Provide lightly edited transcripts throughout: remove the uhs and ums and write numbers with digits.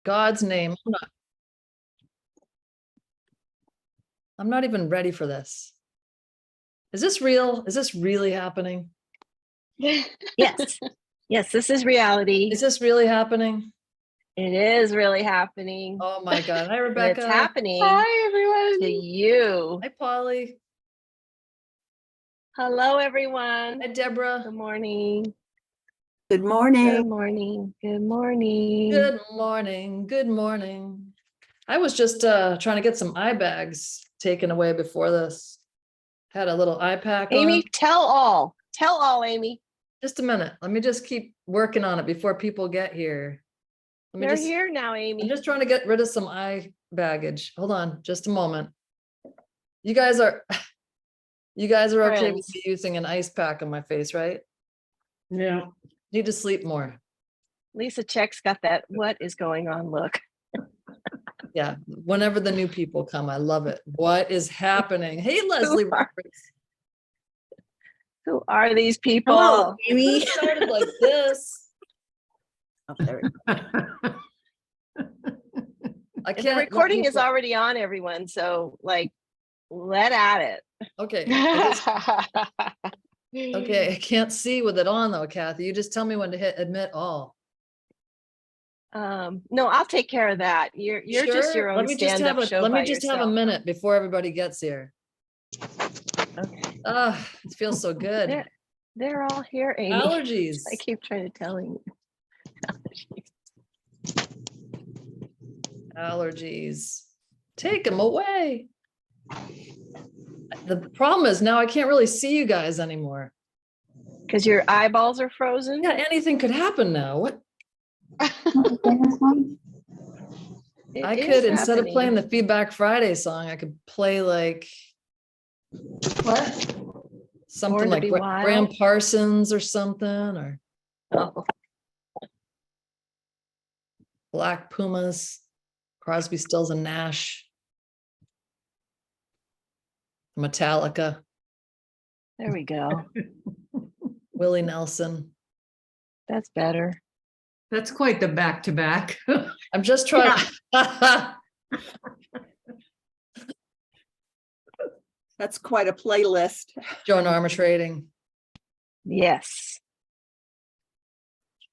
God's name. I'm not even ready for this. Is this real? Is this really happening? Yes. Yes, this is reality. Is this really happening? It is really happening. Oh my God. Hi, And Rebecca. it's happening Hi, everyone. to you. Hi, Polly. Hello, everyone. Hi, Deborah. Good morning. Good morning. Good morning. Good morning. Good morning. Good morning. I was just trying to get some eye bags taken away before this. Had a little eye pack Amy, on. tell all. Tell all, Amy. Just a minute. Let me just keep working on it before people get here. They're here now, Amy. I'm just trying to get rid of some eye baggage. Hold on, just a moment. You guys are okay with Friends. me using an ice pack on my face, right? Yeah. Need to sleep more. Lisa Check's got that what is going on look. Yeah, whenever the new people come, I love it. What is happening? Hey, Leslie Roberts. Who are these people? Hello, It Amy. started like this. Oh, there we go. I The can't. recording is already on, everyone. So, like, let at it. Okay. Okay, I can't see with it on though, Kathy. You just tell me when to hit admit all. No, I'll take care of that. You're just your own Let me just stand-up have show let me by just have a yourself. minute before everybody gets here. Okay. Ah, it feels so good. They're all here, Amy. Allergies. I keep trying to tell you. Allergies. Take them away. The problem is now I can't really see you guys anymore. Because your eyeballs are frozen? Yeah, anything could happen now. What? It I is could, instead of happening. playing the Feedback Friday song, I could play like What? something Born to like be Wild? Graham Parsons or something, or Oh, Black Pumas, Crosby, Stills and Nash, Metallica, there we go. Willie Nelson. That's better. That's quite the back-to-back. I'm just trying. That's quite a playlist. Joan Armatrading. Yes.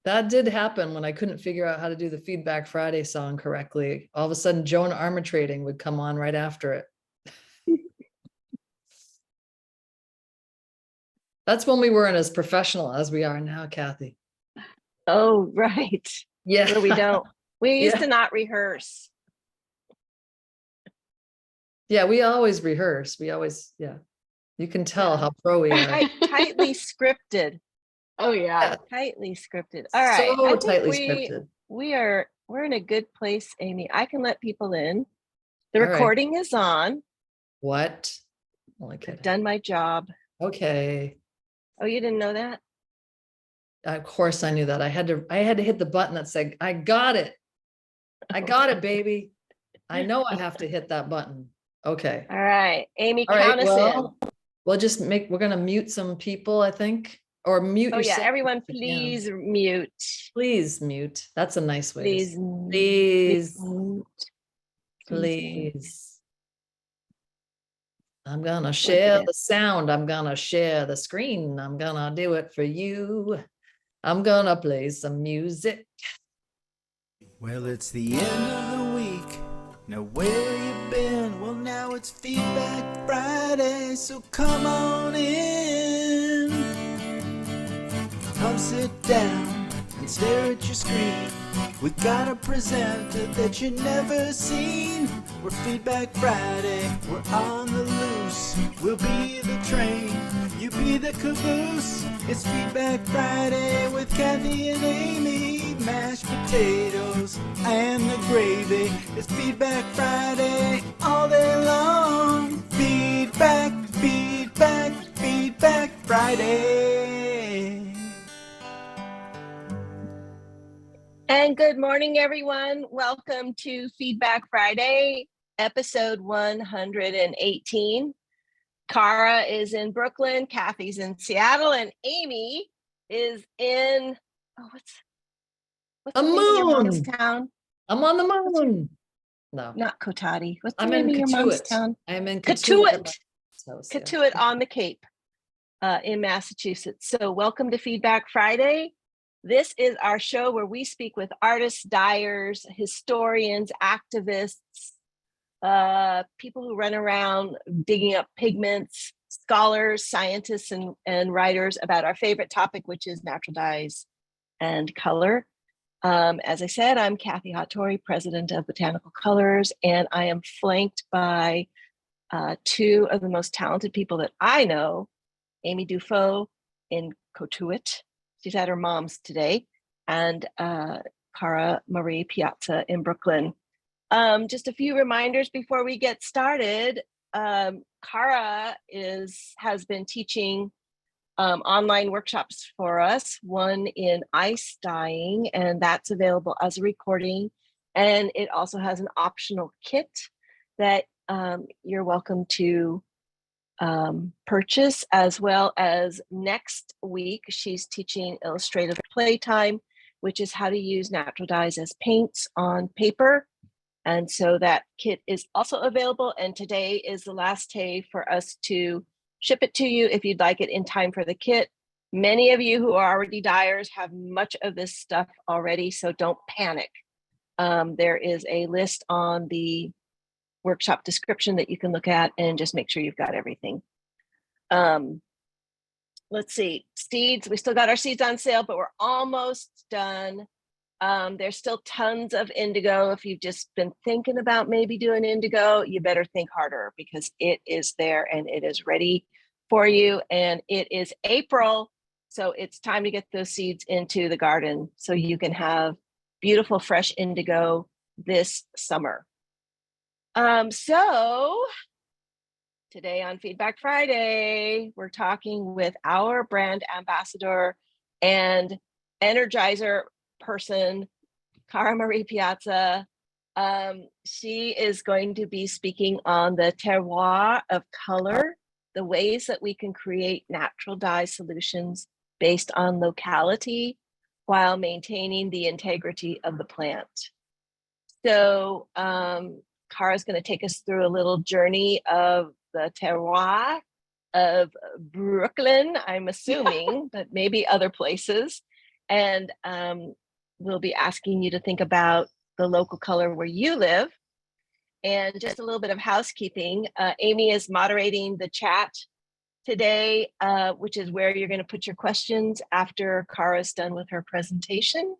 That did happen when I couldn't figure out how to do the Feedback Friday song correctly. All of a sudden, Joan Armatrading would come on right after it. That's when we weren't as professional as we are now, Kathy. Oh, right. Yeah. Where we don't. We used Yeah. to not rehearse. Yeah, we always rehearse. We always, yeah. You can tell Yeah. how pro we are. Tightly scripted. Oh, yeah. Tightly scripted. All right. So I think tightly scripted. we're in a good place, Amy. I can let people in. The All right. recording is on. What? Only I've kidding. done my job. Okay. Oh, you didn't know that? Of course I knew that. I had to hit the button that said, I got it. I got it, baby. I know I have to hit that button. Okay. All right. Amy, All right. count us in. Well, we're going to mute some people, I think, or mute Oh, yeah. yourself. Everyone, if you can. please mute. Please mute. That's a nice way. Please. Please. mute. Please. I'm gonna share the sound. I'm gonna share the screen. I'm gonna do it for you. I'm gonna play some music. Well, it's the end of the week. Now where you been? Well, now it's Feedback Friday, so come on in. Come sit down and stare at your screen. We got a presenter that you never seen. We're Feedback Friday, we're on the loose. We'll be the train, you be the caboose. It's Feedback Friday with Kathy and Amy. Mashed potatoes and the gravy. It's Feedback Friday all day long. Feedback, feedback, Feedback Friday. And good morning, everyone. Welcome to Feedback Friday, episode 118. Cara is in Brooklyn, Kathy's in Seattle, and Amy is in, what's A the name of your mom's moon. town? I'm on the moon. No, Not Kotati. What's the I'm name in of your mom's Katuitt. town? I'm in Katuitt. House, yeah. Katuitt on the Cape in Massachusetts. So welcome to Feedback Friday. This is our show where we speak with artists, dyers, historians, activists, people who run around digging up pigments, scholars, scientists, and writers about our favorite topic, which is natural dyes and color. As I said, I'm Kathy Hattori, president of Botanical Colors, and I am flanked by two of the most talented people that I know, Amy Dufault in Cotuit. She's at her mom's today, and Cara Marie Piazza in Brooklyn. Just a few reminders before we get started. Cara has been teaching online workshops for us, one in ice dyeing, and that's available as a recording. And it also has an optional kit that you're welcome to purchase, as well as next week, she's teaching illustrative playtime, which is how to use natural dyes as paints on paper. And so that kit is also available. And today is the last day for us to ship it to you if you'd like it in time for the kit. Many of you who are already dyers have much of this stuff already, so don't panic. There is a list on the workshop description that you can look at and just make sure you've got everything. Let's see, seeds, we still got our seeds on sale, but we're almost done. There's still tons of indigo. If you've just been thinking about maybe doing indigo, you better think harder, because it is there and it is ready for you. And it is April, so it's time to get those seeds into the garden so you can have beautiful fresh indigo this summer. So today on Feedback Friday, we're talking with our brand ambassador and energizer person, Cara Marie Piazza. She is going to be speaking on the terroir of color, the ways that we can create natural dye solutions based on locality while maintaining the integrity of the plant. So Cara's going to take us through a little journey of the terroir of Brooklyn, I'm assuming, but maybe other places. And we'll be asking you to think about the local color where you live. And just a little bit of housekeeping. Amy is moderating the chat today, which is where you're going to put your questions after Cara's done with her presentation.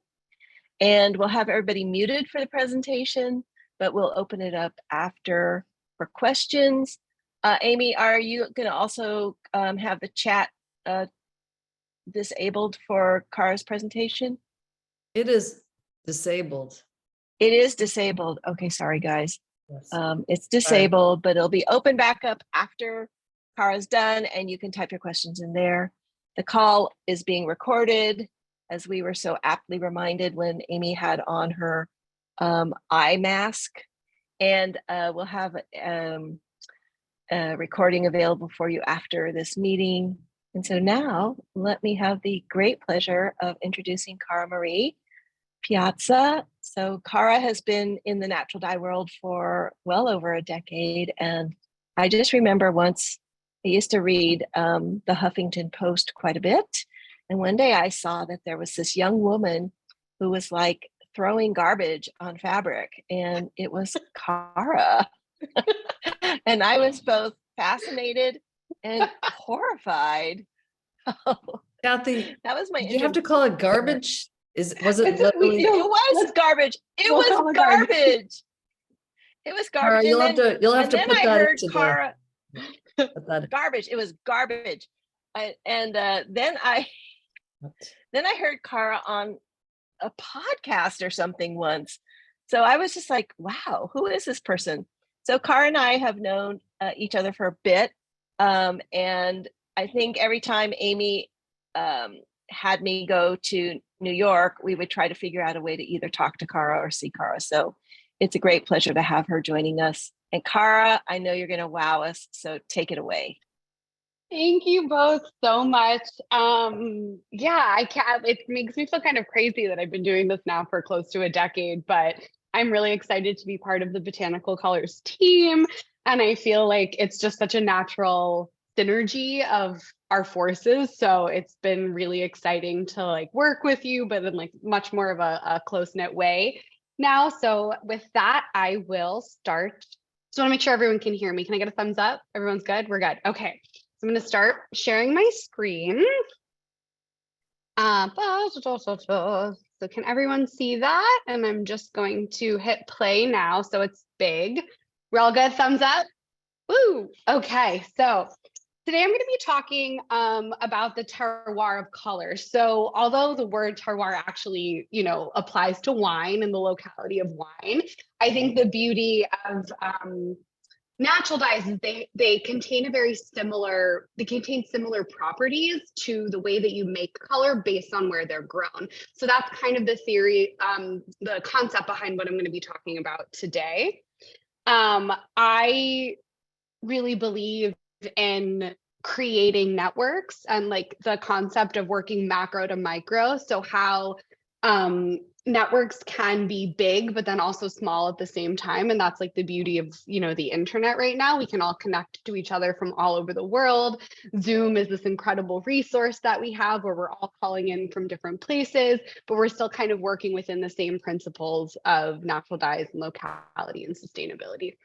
And we'll have everybody muted for the presentation, but we'll open it up after for questions. Amy, are you going to also have the chat disabled for Cara's presentation? It is disabled. It is disabled. Okay, sorry guys. Yes. It's disabled, but it'll be open back up after Cara's done, and you can type your questions in there. The call is being recorded, as we were so aptly reminded when Amy had on her eye mask, and we'll have a recording available for you after this meeting. And so now let me have the great pleasure of introducing Cara Marie Piazza. So Cara has been in the natural dye world for well over a decade. And I just remember once I used to read the Huffington Post quite a bit. And one day I saw that there was this young woman who was like throwing garbage on fabric, and it was Cara. And I was both fascinated and horrified. Kathy, That was my did you have to call it garbage? Was it It's a- we- literally? It was garbage. It We'll call was it garbage. garbage. It was Cara, garbage. you'll have And to then put I that heard into the. Cara, Put that. garbage. It was garbage. Then I heard Cara on a podcast or something once. So I was just like, wow, who is this person? So Cara and I have known each other for a bit. And I think every time Amy had me go to New York, we would try to figure out a way to either talk to Cara or see Cara. So it's a great pleasure to have her joining us. And Cara, I know you're going to wow us, so take it away. Thank you both so much. Yeah, I can't, it makes me feel kind of crazy that I've been doing this now for close to a decade, but I'm really excited to be part of the Botanical Colors team. And I feel like it's just such a natural synergy of our forces. So it's been really exciting to like work with you, but in like much more of a close-knit way now. So with that, I will start. Just want to make sure everyone can hear me. Can I get a thumbs up? Everyone's good? We're good. Okay. So I'm going to start sharing my screen. So can everyone see that? And I'm just going to hit play now. So it's big. We're all good? Thumbs up? Woo! Okay. So today I'm going to be talking about the terroir of color. So although the word terroir actually, applies to wine and the locality of wine, I think the beauty of natural dyes is they contain similar properties to the way that you make color based on where they're grown. So that's kind of the theory, the concept behind what I'm going to be talking about today. I really believe in creating networks and like the concept of working macro to micro. So how networks can be big, but then also small at the same time. And that's like the beauty of, the internet right now. We can all connect to each other from all over the world. Zoom is this incredible resource that we have where we're all calling in from different places, but we're still kind of working within the same principles of natural dyes and locality and sustainability.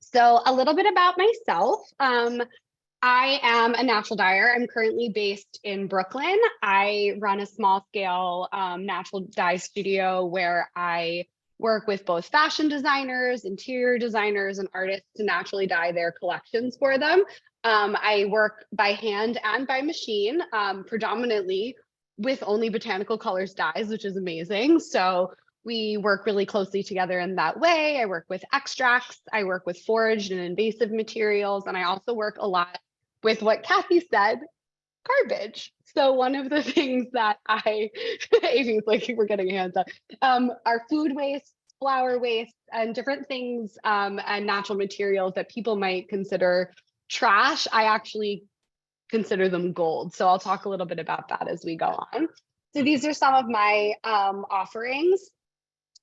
So a little bit about myself. I am a natural dyer. I'm currently based in Brooklyn. I run a small scale natural dye studio where I work with both fashion designers, interior designers, and artists to naturally dye their collections for them. I work by hand and by machine, predominantly with only botanical colors dyes, which is amazing. So we work really closely together in that way. I work with extracts, I work with foraged and invasive materials, and I also work a lot with what Kathy said, garbage. So one of the things that Amy's like, we're getting hands up, are food waste, flower waste, and different things and natural materials that people might consider trash. I actually consider them gold. So I'll talk a little bit about that as we go on. So these are some of my offerings.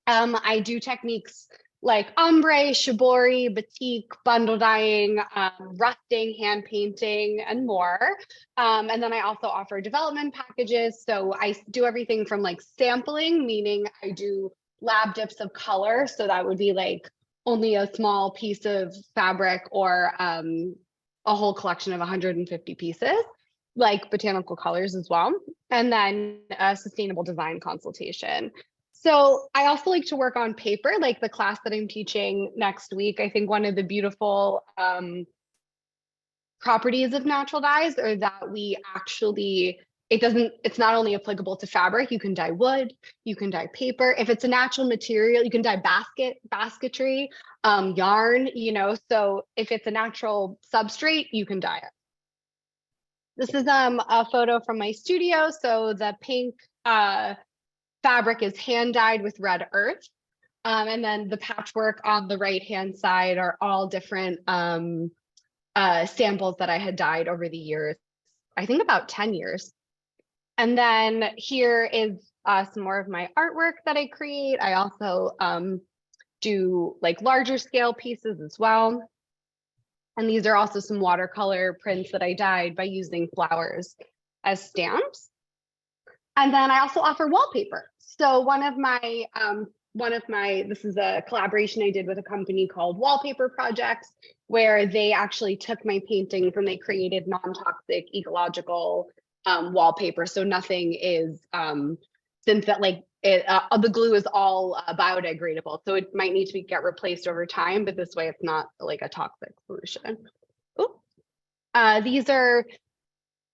I do techniques like ombre, shibori, batik, bundle dyeing, rusting, hand painting, and more. And then I also offer development packages. So I do everything from like sampling, meaning I do lab dips of color. So that would be like only a small piece of fabric or a whole collection of 150 pieces, like botanical colors as well. And then a sustainable design consultation. So I also like to work on paper, like the class that I'm teaching next week. I think one of the beautiful properties of natural dyes are that we actually, it's not only applicable to fabric, you can dye wood, you can dye paper. If it's a natural material, you can dye basketry, yarn, so if it's a natural substrate, you can dye it. This is a photo from my studio. So the pink fabric is hand dyed with red earth. And then the patchwork on the right-hand side are all different samples that I had dyed over the years, I think about 10 years. And then here is some more of my artwork that I create. I also do like larger scale pieces as well. And these are also some watercolor prints that I dyed by using flowers as stamps. And then I also offer wallpaper. So one of my, this is a collaboration I did with a company called Wallpaper Projects, where they actually took my paintings and they created non-toxic ecological wallpaper. So nothing is synthetic, the glue is all biodegradable. So it might need to get replaced over time, but this way it's not like a toxic solution. Ooh. These are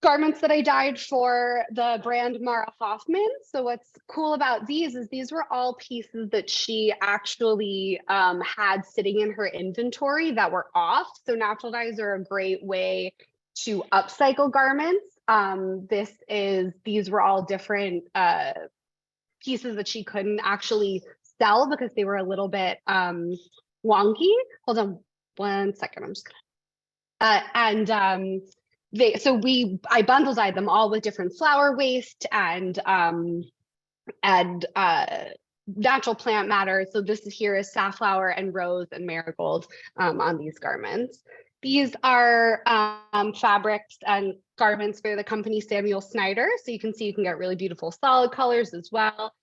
garments that I dyed for the brand Mara Hoffman. So what's cool about these is these were all pieces that she actually had sitting in her inventory that were off. So natural dyes are a great way to upcycle garments. These were all different pieces that she couldn't actually sell because they were a little bit wonky. Hold on one second, I'm just gonna, I bundle dyed them all with different flower waste and natural plant matter. So this here is safflower and rose and marigold on these garments. These are fabrics and garments for the company Samuel Snyder. So you can see you can get really beautiful solid colors as well.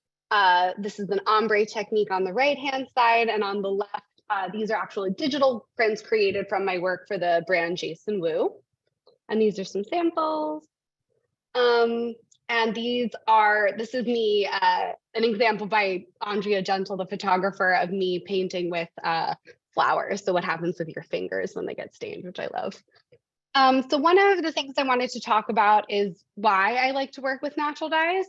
This is an ombre technique on the right-hand side, and on the left, these are actually digital prints created from my work for the brand Jason Wu. And these are some samples. And this is me, an example by Andrea Gentle, the photographer, of me painting with flowers. So what happens with your fingers when they get stained, which I love. So one of the things I wanted to talk about is why I like to work with natural dyes.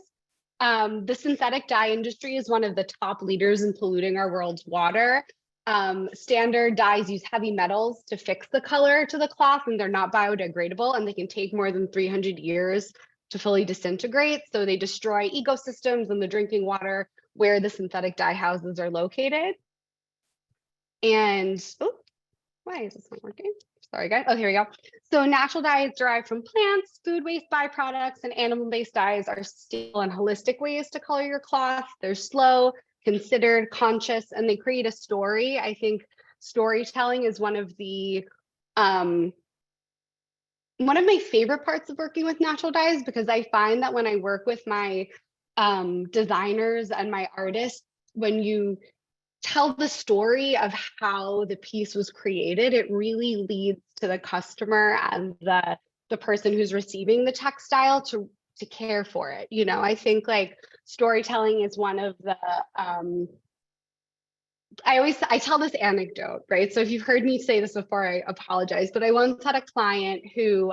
The synthetic dye industry is one of the top leaders in polluting our world's water. Standard dyes use heavy metals to fix the color to the cloth, and they're not biodegradable, and they can take more than 300 years to fully disintegrate. So they destroy ecosystems and the drinking water where the synthetic dye houses are located. And, oh, why is this not working? Sorry, guys. Oh, here we go. So natural dyes derived from plants, food waste byproducts, and animal-based dyes are stable and holistic ways to color your cloth. They're slow, considered, conscious, and they create a story. I think storytelling is one of my favorite parts of working with natural dyes, because I find that when I work with my designers and my artists, when you tell the story of how the piece was created, it really leads to the customer and the person who's receiving the textile to care for it. You know, I think like storytelling is one of the I tell this anecdote, right? So if you've heard me say this before, I apologize, but I once had a client who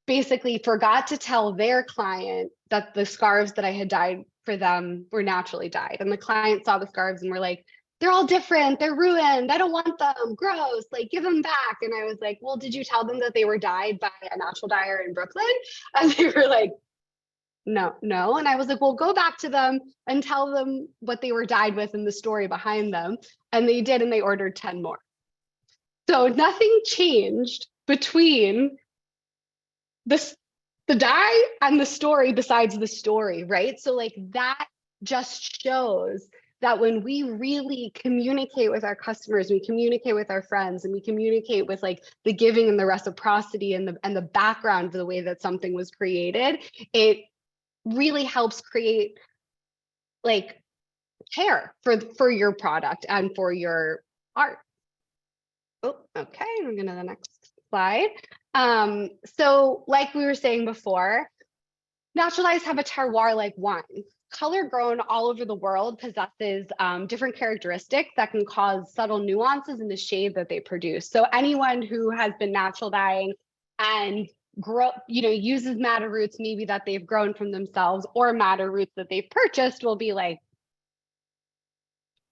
basically forgot to tell their client that the scarves that I had dyed for them were naturally dyed. And the client saw the scarves and were like, they're all different, they're ruined, I don't want them, gross, like give them back. And I was like, well, did you tell them that they were dyed by a natural dyer in Brooklyn? And they were like, no. And I was like, well, go back to them and tell them what they were dyed with and the story behind them. And they did, and they ordered 10 more. So nothing changed between the dye and the story besides the story, right? So like that just shows that when we really communicate with our customers, we communicate with our friends, and we communicate with like the giving and the reciprocity and the background of the way that something was created, it really helps create like care for your product and for your art. Oh, okay, I'm going to the next slide. So like we were saying before, natural dyes have a terroir like wine. Color grown all over the world possesses different characteristics that can cause subtle nuances in the shade that they produce. So anyone who has been natural dyeing and uses madder roots maybe that they've grown from themselves, or madder roots that they've purchased, will be like,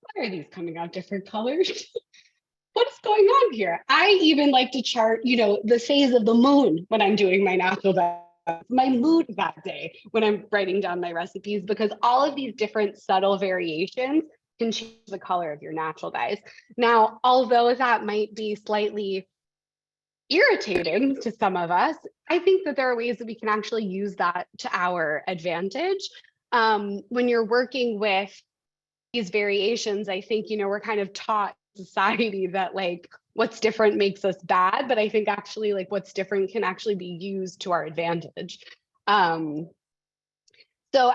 why are these coming out different colors? What's going on here? I even like to chart, the phase of the moon when I'm doing my natural dye, my mood that day when I'm writing down my recipes, because all of these different subtle variations can change the color of your natural dyes. Now, although that might be slightly irritating to some of us, I think that there are ways that we can actually use that to our advantage. When you're working with these variations, I think, we're kind of taught in society that like what's different makes us bad, but I think actually like what's different can actually be used to our advantage. So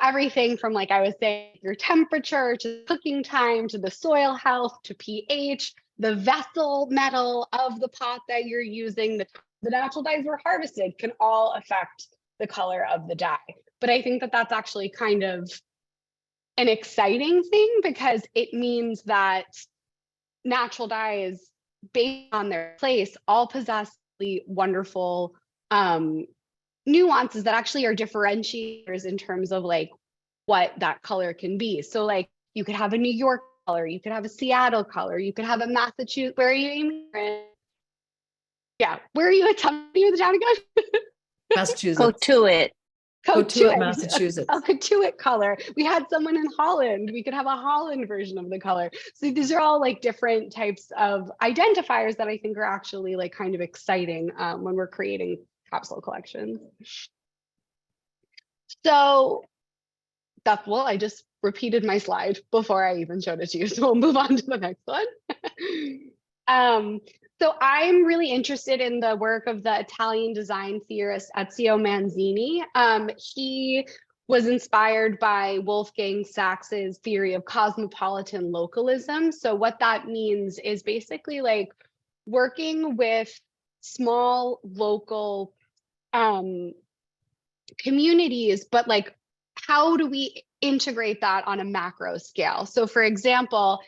everything from, like I was saying, your temperature to cooking time to the soil health to pH, the vessel metal of the pot that you're using, the natural dyes were harvested can all affect the color of the dye. But I think that that's actually kind of an exciting thing, because it means that natural dyes, based on their place, all possess the wonderful nuances that actually are differentiators in terms of like what that color can be. So like you could have a New York color, you could have a Seattle color, you could have a Massachusetts. Where are you aiming? Yeah, where are you attempting the town again? Massachusetts. Cotuit. Cotuit, Massachusetts. A Cotuit color. We had someone in Holland. We could have a Holland version of the color. So these are all like different types of identifiers that I think are actually like kind of exciting when we're creating capsule collections. So that's, well, I just repeated my slide before I even showed it to you. So we'll move on to the next one. So I'm really interested in the work of the Italian design theorist Ezio Manzini. He was inspired by Wolfgang Sachs's theory of cosmopolitan localism. So what that means is basically like working with small local communities, but like, how do we integrate that on a macro scale? So for example,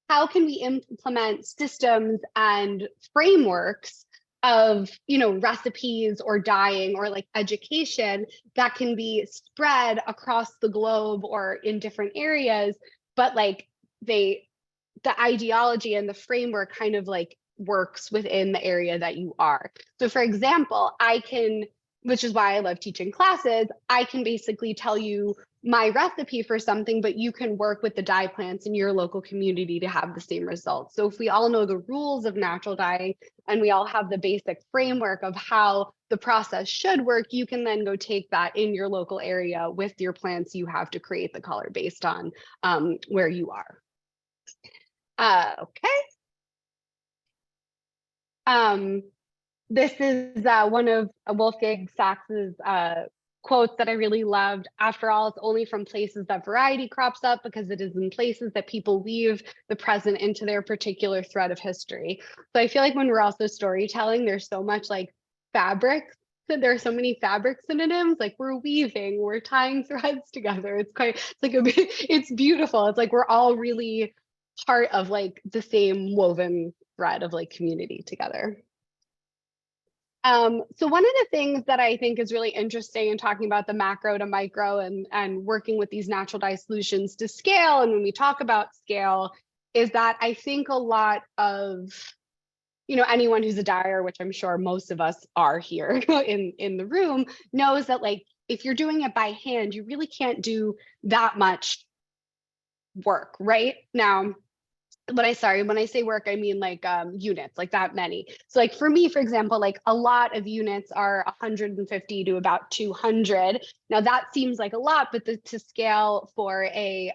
how can we implement systems and frameworks of, you know, recipes or dyeing or like education that can be spread across the globe or in different areas, but like the ideology and the framework kind of like works within the area that you are. So for example, I can, which is why I love teaching classes, I can basically tell you my recipe for something, but you can work with the dye plants in your local community to have the same results. So if we all know the rules of natural dyeing and we all have the basic framework of how the process should work, you can then go take that in your local area with your plants you have to create the color based on where you are. Okay. This is one of Wolfgang Sachs's quotes that I really loved. After all, it's only from places that variety crops up because it is in places that people weave the present into their particular thread of history. So I feel like when we're also storytelling, there's so much like fabric. That there are so many fabric synonyms, like we're weaving, we're tying threads together. It's like it's beautiful. It's like we're all really part of like the same woven thread of like community together. So one of the things that I think is really interesting in talking about the macro to micro and working with these natural dye solutions to scale, and when we talk about scale, is that I think a lot of, you know, anyone who's a dyer, which I'm sure most of us are here in the room, knows that like if you're doing it by hand, you really can't do that much work, right? Now, when I say work, I mean like units, like that many. So like for me, for example, like a lot of units are 150 to about 200. Now that seems like a lot, but to scale for a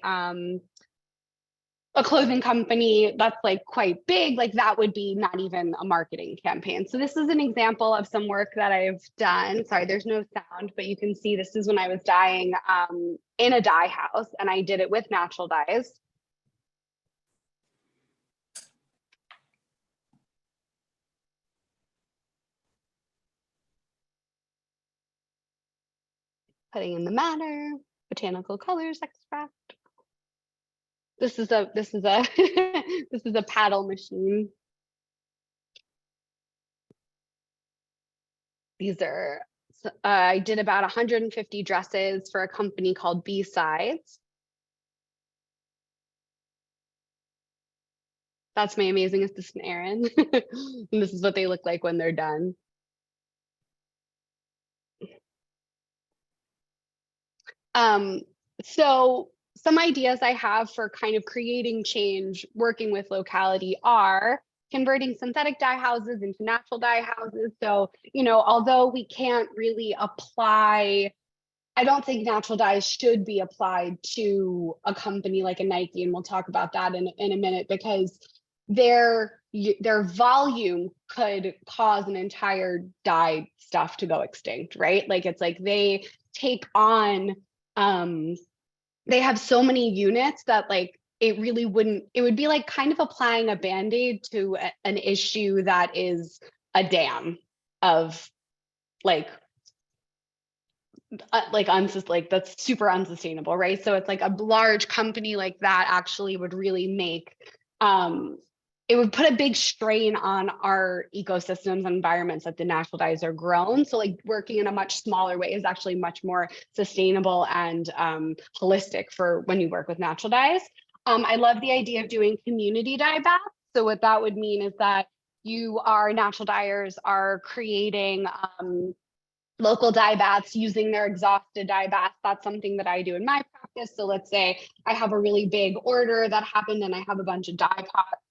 clothing company that's like quite big, like that would be not even a marketing campaign. So this is an example of some work that I've done. Sorry, there's no sound, but you can see this is when I was dyeing in a dye house, and I did it with natural dyes. Putting in the madder, botanical colors extract. This is a this is a paddle machine. These are I did about 150 dresses for a company called B-Sides. That's my amazing assistant, Erin. And this is what they look like when they're done. So some ideas I have for kind of creating change working with locality are converting synthetic dye houses into natural dye houses. So, you know, although we can't really apply, I don't think natural dyes should be applied to a company like a Nike, and we'll talk about that in a minute, because their volume could cause an entire dye stuff to go extinct, right? Like it's like they take on they have so many units that like it really wouldn't, it would be like kind of applying a band-aid to an issue that is a dam of like that's super unsustainable, right? So it's like a large company like that actually would really make it would put a big strain on our ecosystems and environments that the natural dyes are grown. So like working in a much smaller way is actually much more sustainable and holistic for when you work with natural dyes. I love the idea of doing community dye baths. So what that would mean is that natural dyers are creating local dye baths using their exhausted dye baths. That's something that I do in my practice. So let's say I have a really big order that happened and I have a bunch of dye pots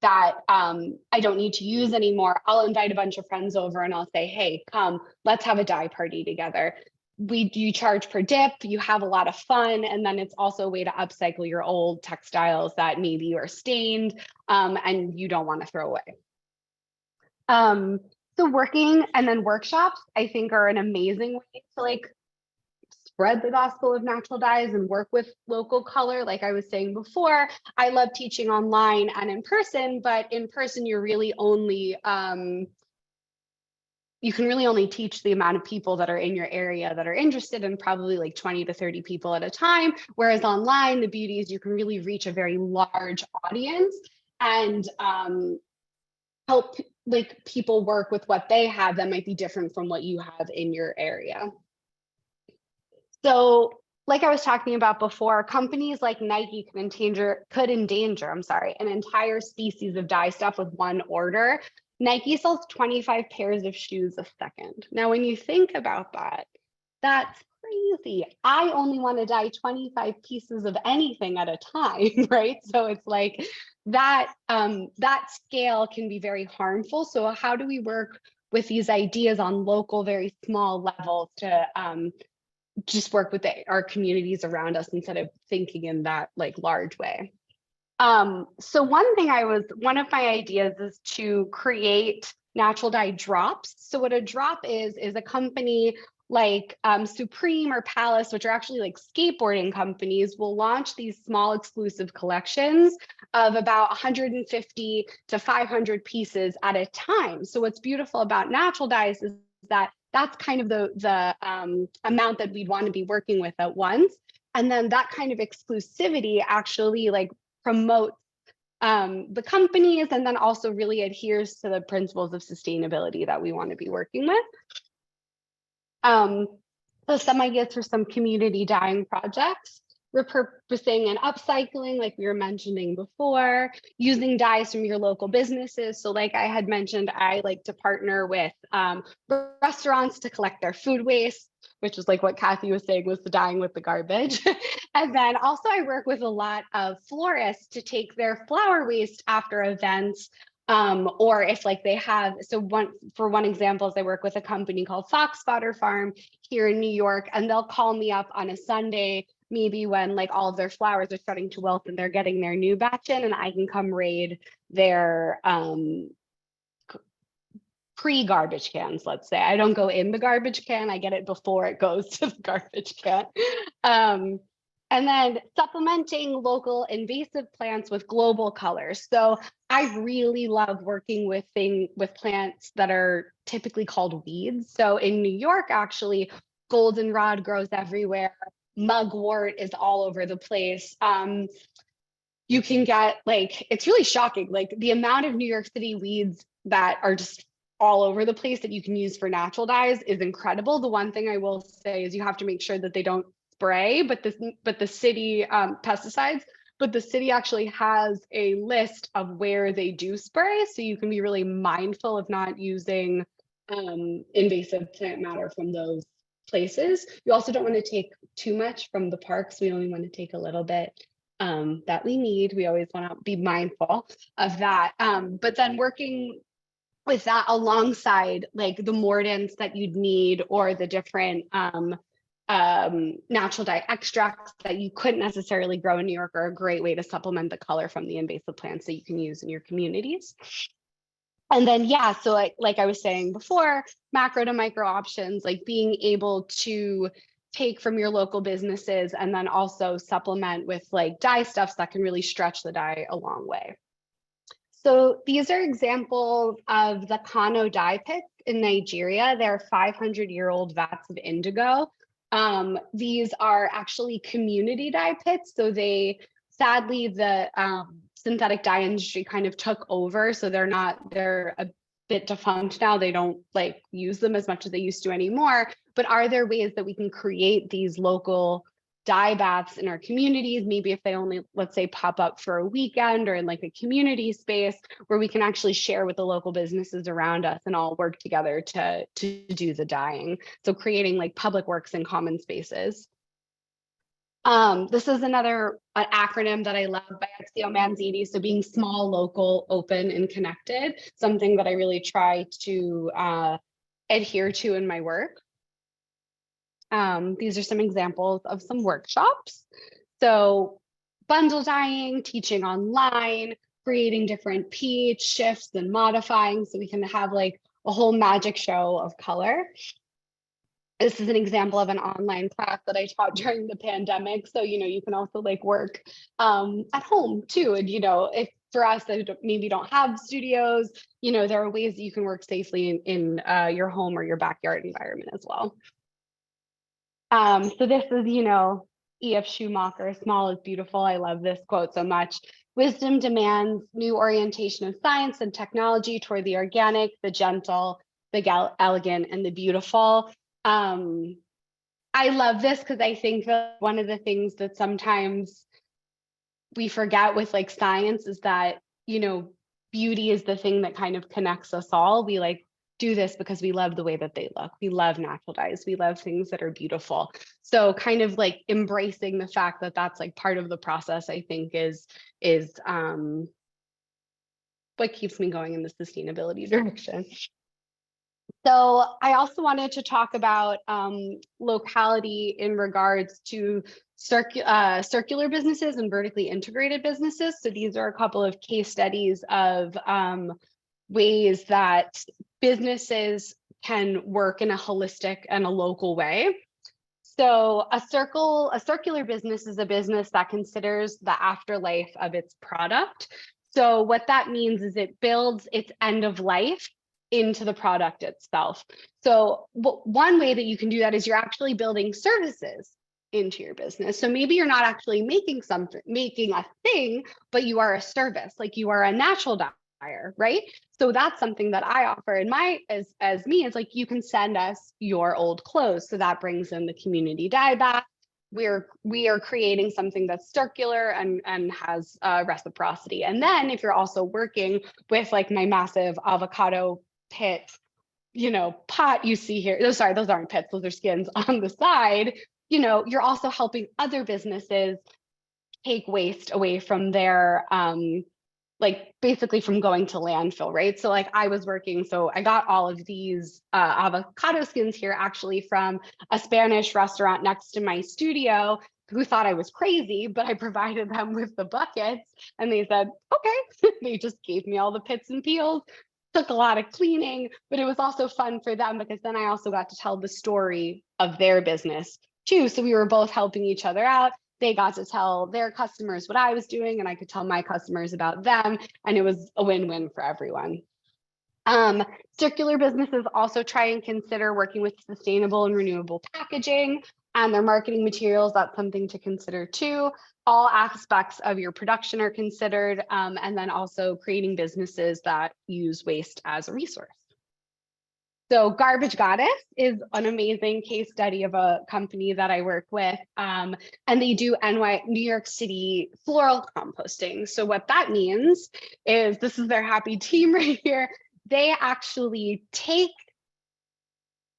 that I don't need to use anymore. I'll invite a bunch of friends over and I'll say, hey, come, let's have a dye party together. you charge per dip, you have a lot of fun, and then it's also a way to upcycle your old textiles that maybe are stained and you don't want to throw away. So working and then workshops, I think, are an amazing way to like spread the gospel of natural dyes and work with local color. Like I was saying before, I love teaching online and in person, but in person you're really only you can really only teach the amount of people that are in your area that are interested in, probably like 20 to 30 people at a time. Whereas online, the beauty is you can really reach a very large audience and help like people work with what they have that might be different from what you have in your area. So like I was talking about before, companies like Nike could endanger an entire species of dye stuff with one order. Nike sells 25 pairs of shoes a second. Now, when you think about that, that's crazy. I only want to dye 25 pieces of anything at a time, right? So it's like that, that scale can be very harmful. So how do we work with these ideas on local, very small levels to just work with our communities around us instead of thinking in that like large way? So one of my ideas is to create natural dye drops. So what a drop is a company like Supreme or Palace, which are actually like skateboarding companies, will launch these small exclusive collections of about 150 to 500 pieces at a time. So what's beautiful about natural dyes is that that's kind of the amount that we'd want to be working with at once. And then that kind of exclusivity actually like promotes the companies and then also really adheres to the principles of sustainability that we want to be working with. So some ideas for some community dyeing projects: repurposing and upcycling, like we were mentioning before, using dyes from your local businesses. So like I had mentioned, I like to partner with restaurants to collect their food waste, which is like what Kathy was saying was the dyeing with the garbage. And then also I work with a lot of florists to take their flower waste after events, or if like they have, so one example is I work with a company called Fox Fodder Farm here in New York, and they'll call me up on a Sunday, maybe when like all of their flowers are starting to wilt and they're getting their new batch in, and I can come raid their pre-garbage cans, let's say. I don't go in the garbage can, I get it before it goes to the garbage can. And then supplementing local invasive plants with global colors. So I really love working with plants that are typically called weeds. So in New York, actually, goldenrod grows everywhere. Mugwort is all over the place. You can get like, it's really shocking, like the amount of New York City weeds that are just all over the place that you can use for natural dyes is incredible. The one thing I will say is you have to make sure that they don't spray, but the city pesticides, but the city actually has a list of where they do spray. So you can be really mindful of not using invasive plant matter from those places. You also don't want to take too much from the parks. We only want to take a little bit that we need. We always want to be mindful of that. But then working with that alongside like the mordants that you'd need or the different natural dye extracts that you couldn't necessarily grow in New York are a great way to supplement the color from the invasive plants that you can use in your communities. And then, yeah, so like I was saying before, macro to micro options, like being able to take from your local businesses and then also supplement with like dye stuffs that can really stretch the dye a long way. So these are examples of the Kano dye pits in Nigeria. They're 500-year-old vats of indigo. These are actually community dye pits. So sadly, the synthetic dye industry kind of took over. So they're a bit defunct now. They don't like use them as much as they used to anymore. But are there ways that we can create these local dye baths in our communities? Maybe if they only, let's say, pop up for a weekend or in like a community space where we can actually share with the local businesses around us and all work together to do the dyeing. So creating like public works and common spaces. This is another acronym that I love by Ezio Manzini. So being small, local, open, and connected, something that I really try to adhere to in my work. These are some examples of some workshops. So bundle dyeing, teaching online, creating different pH shifts and modifying so we can have like a whole magic show of color. This is an example of an online class that I taught during the pandemic. So, you can also like work at home too. And, if for us that maybe don't have studios, there are ways that you can work safely in your home or your backyard environment as well. So this is, E.F. Schumacher, small is beautiful. I love this quote so much. Wisdom demands new orientation of science and technology toward the organic, the gentle, the elegant, and the beautiful. I love this because I think that one of the things that sometimes we forget with like science is that, beauty is the thing that kind of connects us all. We like do this because we love the way that they look. We love natural dyes. We love things that are beautiful. So kind of like embracing the fact that that's like part of the process, I think is what keeps me going in the sustainability direction. So I also wanted to talk about locality in regards to circular businesses and vertically integrated businesses. So these are a couple of case studies of ways that businesses can work in a holistic and a local way. So a circular business is a business that considers the afterlife of its product. So what that means is it builds its end of life into the product itself. So one way that you can do that is you're actually building services into your business. So maybe you're not actually making a thing, but you are a service, like you are a natural dyer, right? So that's something that I offer in as me, is like, you can send us your old clothes. So that brings in the community dye back. We are creating something that's circular and has reciprocity. And then if you're also working with like my massive avocado pit, pot you see here. Oh, sorry, those aren't pits, those are skins on the side. You're also helping other businesses take waste away from their like basically from going to landfill, right? So like I was working, so I got all of these avocado skins here actually from a Spanish restaurant next to my studio who thought I was crazy, but I provided them with the buckets and they said, okay. They just gave me all the pits and peels. Took a lot of cleaning, but it was also fun for them because then I also got to tell the story of their business too. So we were both helping each other out. They got to tell their customers what I was doing and I could tell my customers about them. And it was a win-win for everyone. Circular businesses also try and consider working with sustainable and renewable packaging and their marketing materials. That's something to consider too. All aspects of your production are considered, and then also creating businesses that use waste as a resource. So Garbage Goddess is an amazing case study of a company that I work with, and they do New York City floral composting. So what that means is, this is their happy team right here. They actually take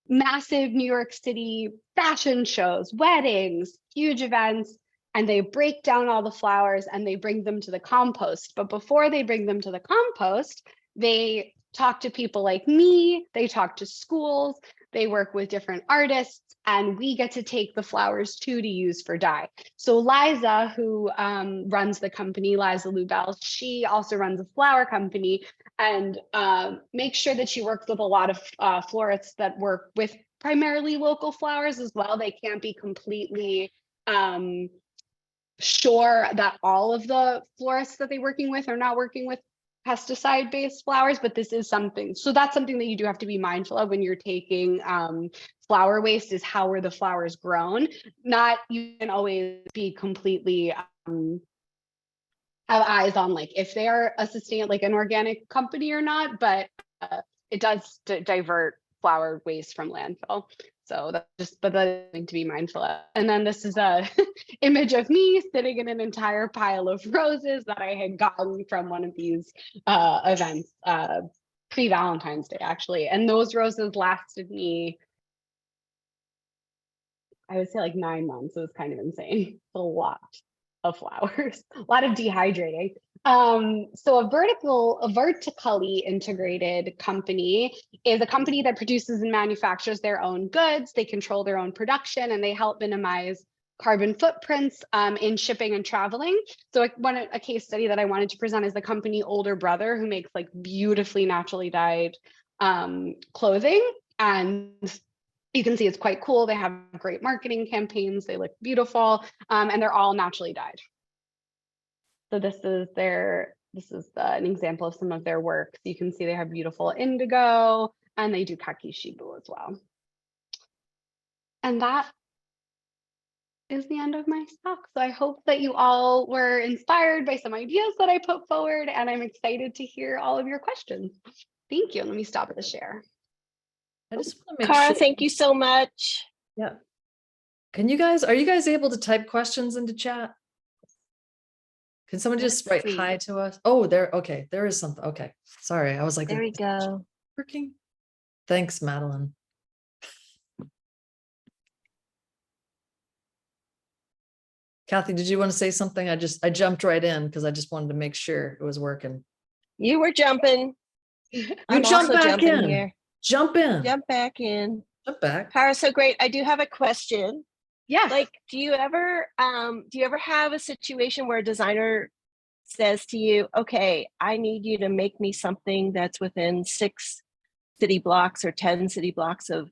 massive New York City fashion shows, weddings, huge events, and they break down all the flowers and they bring them to the compost. But before they bring them to the compost, they talk to people like me, they talk to schools, they work with different artists, and we get to take the flowers too to use for dye. So Liza, who runs the company, Liza Lubell, she also runs a flower company and makes sure that she works with a lot of florists that work with primarily local flowers as well. They can't be completely sure that all of the florists that they're working with are not working with pesticide-based flowers, but this is something. So that's something that you do have to be mindful of when you're taking flower waste, is how are the flowers grown? Not, you can always be completely have eyes on like if they are a like an organic company or not, but it does divert flower waste from landfill. So that's that's something to be mindful of. And then this is a image of me sitting in an entire pile of roses that I had gotten from one of these events pre-Valentine's Day, actually. And those roses lasted me, I would say, like 9 months. It was kind of insane. A lot of flowers, a lot of dehydrating. So a vertically integrated company is a company that produces and manufactures their own goods. They control their own production and they help minimize carbon footprints in shipping and traveling. So a case study that I wanted to present is the company Older Brother, who makes like beautifully naturally dyed clothing. And you can see it's quite cool. They have great marketing campaigns. They look beautiful, and they're all naturally dyed. So this is an example of some of their work. So you can see they have beautiful indigo, and they do kaki shibu as well. And that is the end of my talk. So I hope that you all were inspired by some ideas that I put forward, and I'm excited to hear all of your questions. Thank you. Let me stop the share. I just want to make Cara, sure. thank you so much. Yeah. Are you guys able to type questions into chat? Can someone just Let's write see. hi to us? Oh, okay. There is something. Okay. Sorry. I was like, There we go. working. Thanks, Madeline. Kathy, did you want to say something? I jumped right in because I just wanted to make sure it was working. You were jumping. I'm jump also back jumping in. here. Jump in. Jump back in. Jump back. Cara, so great. I do have a question. Yes. Like, do you ever have a situation where a designer says to you, okay, I need you to make me something that's within 6 city blocks or 10 city blocks of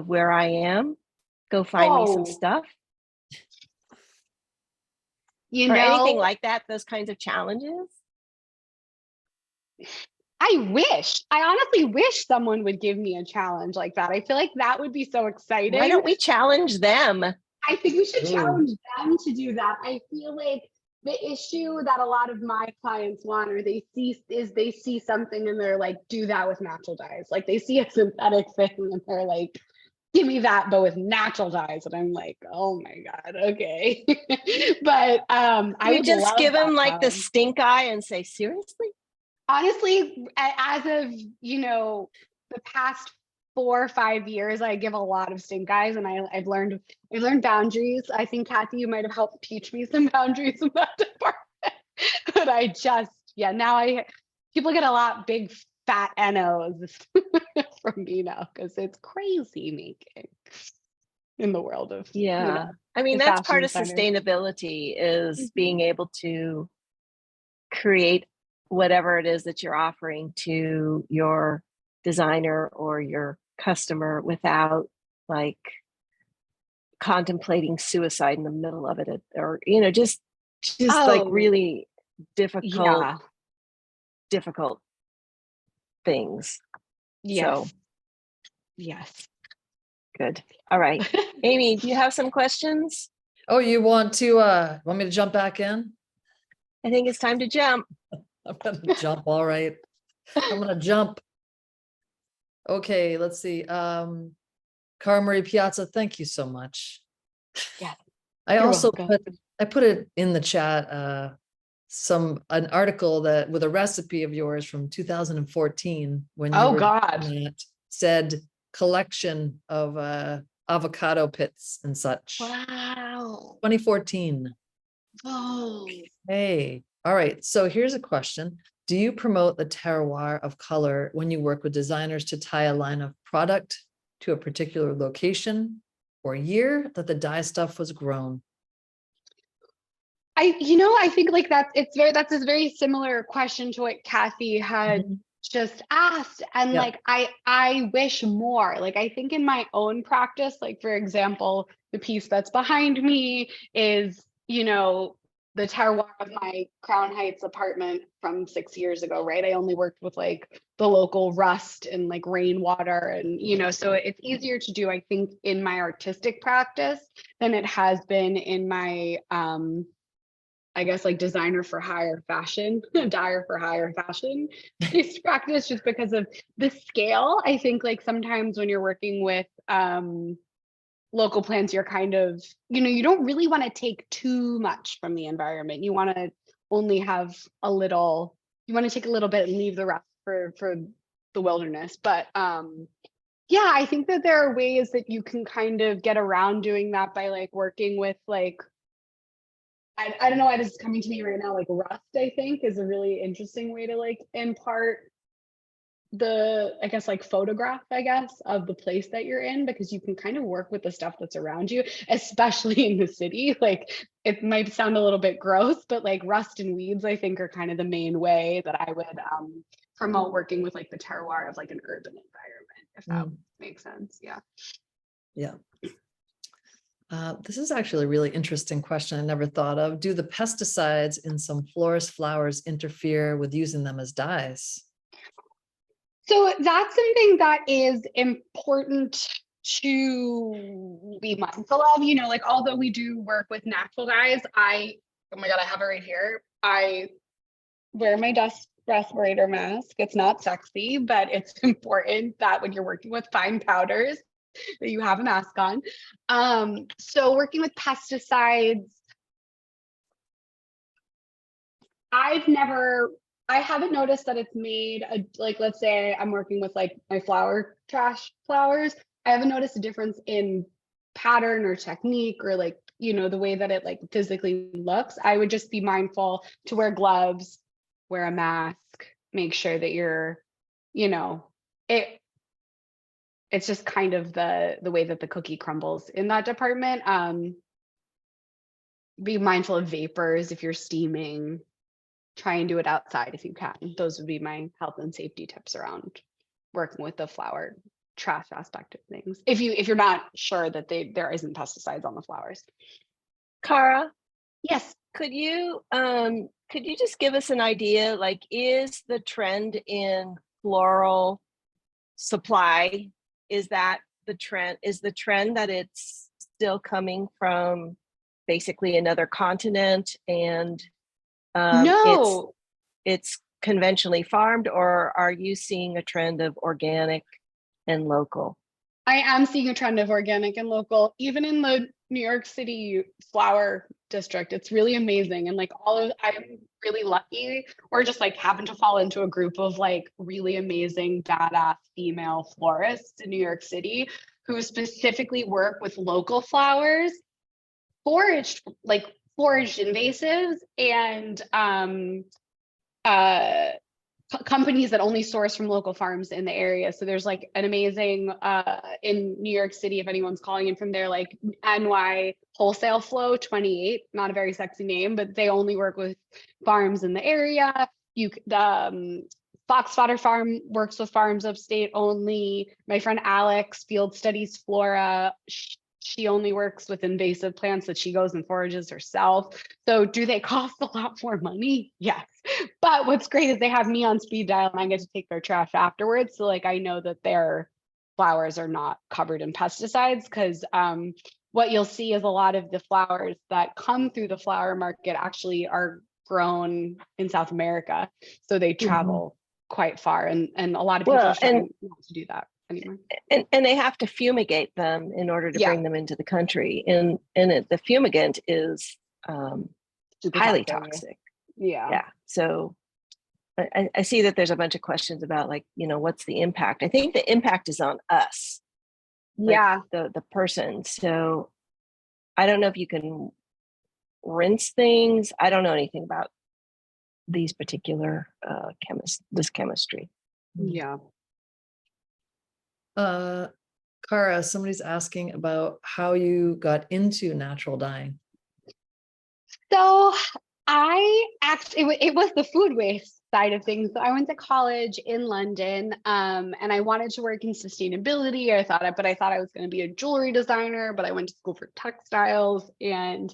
where I am? Go find me some stuff. You or know, anything like that, those kinds of challenges? I honestly wish someone would give me a challenge like that. I feel like that would be so exciting. Why don't we challenge them? I think we should Ooh. challenge them to do that. I feel like the issue that a lot of my clients want or they see something and they're like, do that with natural dyes. Like they see a synthetic thing and they're like, give me that, but with natural dyes. And I'm like, oh my God, okay. But I You would just love give that them like the challenge. stink eye and say, seriously? Honestly, as of, the past 4 or 5 years, I give a lot of stink eyes and I've learned boundaries. I think Kathy, you might have helped teach me some boundaries in that department. But now people get a lot big fat NOs from me now because it's crazy making in the world of I mean, the that's fashion part of designers. sustainability is being able to create whatever it is that you're offering to your designer or your customer without like contemplating suicide in the middle of it, or just like really difficult things. Yes. So Yes. good. All right. Amy, do you have some questions? Oh, you want me to jump back in? I think it's time to jump. I'm gonna jump. All right. I'm gonna jump. Okay, let's see. Cara Marie Piazza, thank you so much. Yeah. I You're also welcome. put it in the chat, an article that with a recipe of yours from 2014 when you were God. doing that, said collection of avocado pits and such. Wow. 2014. Oh. Hey, all right. So here's a question. Do you promote the terroir of color when you work with designers to tie a line of product to a particular location or year that the dye stuff was grown? I think like that's a very similar question to what Kathy had just asked. And like, I wish more, like, I think in my own practice, like, for example, the piece that's behind me is, the terroir of my Crown Heights apartment from 6 years ago, right? I only worked with like the local rust and like rainwater and, so it's easier to do, I think, in my artistic practice than it has been in my, I guess like designer for hire fashion, dyer for hire fashion based practice, just because of the scale. I think like sometimes when you're working with local plants, you're kind of, you don't really want to take too much from the environment. You want to only have a little, you want to take a little bit and leave the rest for the wilderness. But I think that there are ways that you can kind of get around doing that by like working with like I don't know why this is coming to me right now, like rust, I think is a really interesting way to like impart the, I guess, like photograph, I guess, of the place that you're in, because you can kind of work with the stuff that's around you, especially in the city. Like it might sound a little bit gross, but like rust and weeds, I think, are kind of the main way that I would promote working with like the terroir of like an urban environment, if that makes sense. Yeah. Yeah. This is actually a really interesting question I never thought of. Do the pesticides in some florist flowers interfere with using them as dyes? So that's something that is important to be mindful of, you know, like although we do work with natural dyes, oh my God, I have it right here. I wear my dust respirator mask. It's not sexy, but it's important that when you're working with fine powders that you have a mask on. So working with pesticides, I haven't noticed that it's made like, let's say I'm working with like my trash flowers. I haven't noticed a difference in pattern or technique or like, you know, the way that it like physically looks. I would just be mindful to wear gloves, wear a mask, make sure that you're, you know, it's just kind of the way that the cookie crumbles in that department. Be mindful of vapors if you're steaming. Try and do it outside if you can. Those would be my health and safety tips around working with the flower trash aspect of things. If you're not sure that there isn't pesticides on the flowers. Cara, Yes. could you just give us an idea, like, is the trend in floral supply, is the trend that it's still coming from basically another continent and No. it's conventionally farmed, or are you seeing a trend of organic and local? I am seeing a trend of organic and local, even in the New York City flower district. It's really amazing. And like I'm really lucky, or just like happen to fall into a group of like really amazing, badass female florists in New York City who specifically work with local flowers, foraged invasives, and companies that only source from local farms in the area. So there's like an amazing in New York City, if anyone's calling in from there, like NY Wholesale Flow 28, not a very sexy name, but they only work with farms in the area. Fox Fodder Farm works with farms upstate only. My friend Alex, Field Studies Flora, she only works with invasive plants that she goes and forages herself. So do they cost a lot more money? Yes. But what's great is they have me on speed dial and I get to take their trash afterwards. So like I know that their flowers are not covered in pesticides, because what you'll see is a lot of the flowers that come through the flower market actually are grown in South America. So they travel quite far, and a lot of people are starting not to do that anymore. And they have to fumigate them in order to bring them into the country. And the fumigant is highly toxic. Yeah. So I see that there's a bunch of questions about, like, you know, what's the impact? I think the impact is on us. Yeah. Like the person. So I don't know if you can rinse things. I don't know anything about these particular chemistry. Yeah. Cara, somebody's asking about how you got into natural dyeing. So it was the food waste side of things. So I went to college in London, and I wanted to work in sustainability. I thought I was going to be a jewelry designer, but I went to school for textiles, and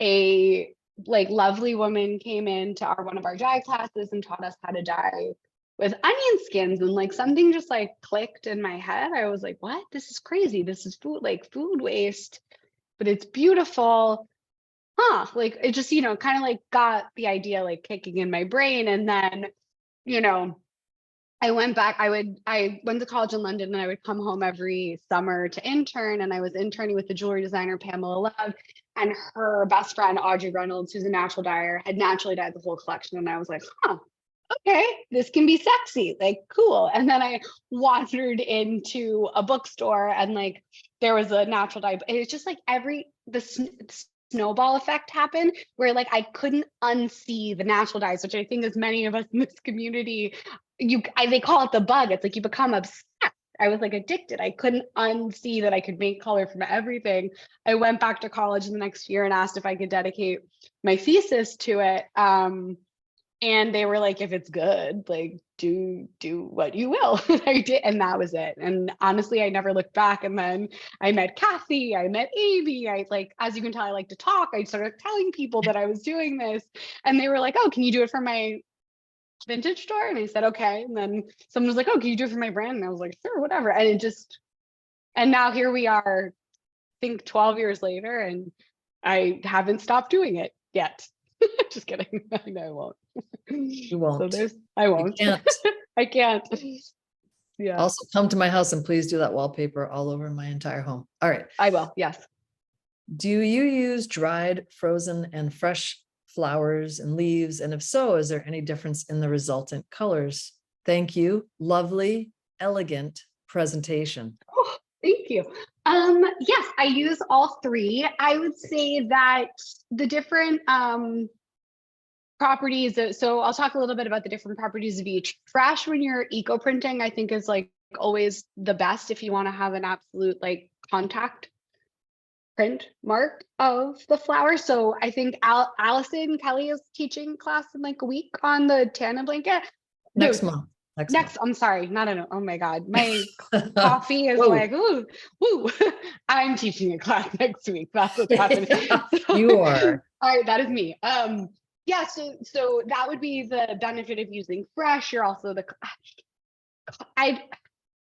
a like lovely woman came into one of our dye classes and taught us how to dye with onion skins, and like something just like clicked in my head. I was like, what? This is crazy. This is food waste, but it's beautiful. Like it just, kind of like got the idea like kicking in my brain. And then, I went back, I went to college in London, and I would come home every summer to intern. And I was interning with the jewelry designer, Pamela Love, and her best friend, Audrey Reynolds, who's a natural dyer, had naturally dyed the whole collection. And I was like, okay, this can be sexy, like cool. And then I wandered into a bookstore, and like there was a natural dye. It was just like the snowball effect happen where like I couldn't unsee the natural dyes, which I think as many of us in this community, they call it the bug. It's like you become obsessed. I was like addicted. I couldn't unsee that I could make color from everything. I went back to college the next year and asked if I could dedicate my thesis to it. And they were like, if it's good, like do what you will. I did, and that was it. And honestly, I never looked back. And then I met Kathy, I met Amy. I like, as you can tell, I like to talk. I started telling people that I was doing this, and they were like, oh, can you do it for my vintage store? And I said, okay. And then someone was like, oh, can you do it for my brand? And I was like, sure, whatever. And it just, and now here we are, I think 12 years later, and I haven't stopped doing it yet. Just kidding. No, I won't. You won't. So I won't. can't. I can't. Yeah. Also come to my house and please do that wallpaper all over my entire home. All right. I will. Yes. Do you use dried, frozen, and fresh flowers and leaves? And if so, is there any difference in the resultant colors? Thank you. Lovely, elegant presentation. Oh, thank you. Yes, I use all three. I would say that the different properties, so I'll talk a little bit about the different properties of each. Fresh, when you're eco printing, I think is like always the best if you want to have an absolute like contact print mark of the flower. So I think Allison Kelly is teaching class in like a week on the tannin blanket. Next Dude, month. Next, I'm sorry, not a, oh my God, my coffee is Whoa. like, ooh, woo. I'm teaching a class next week. That's what's happening. You are. All right, that is me. Yeah, so that would be the benefit of using fresh. You're also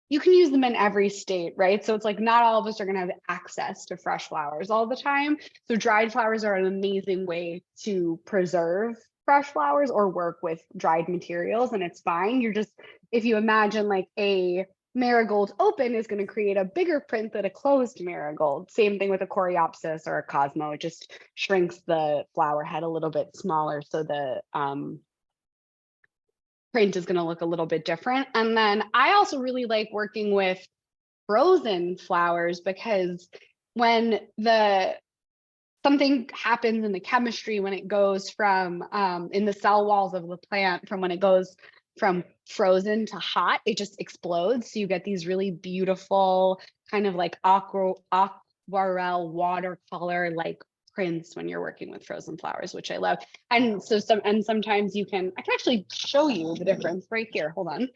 you can use them in every state, right? So it's like not all of us are going to have access to fresh flowers all the time. So dried flowers are an amazing way to preserve fresh flowers or work with dried materials, and it's fine. You're just, if you imagine like a marigold open is going to create a bigger print than a closed marigold. Same thing with a coreopsis or a cosmo. It just shrinks the flower head a little bit smaller, so the print is going to look a little bit different. And then I also really like working with frozen flowers, because when something happens in the chemistry when it goes from in the cell walls of the plant, from when it goes from frozen to hot, it just explodes. So you get these really beautiful kind of like aquarelle watercolor like prints when you're working with frozen flowers, which I love. And so sometimes I can actually show you the difference right here. Hold on.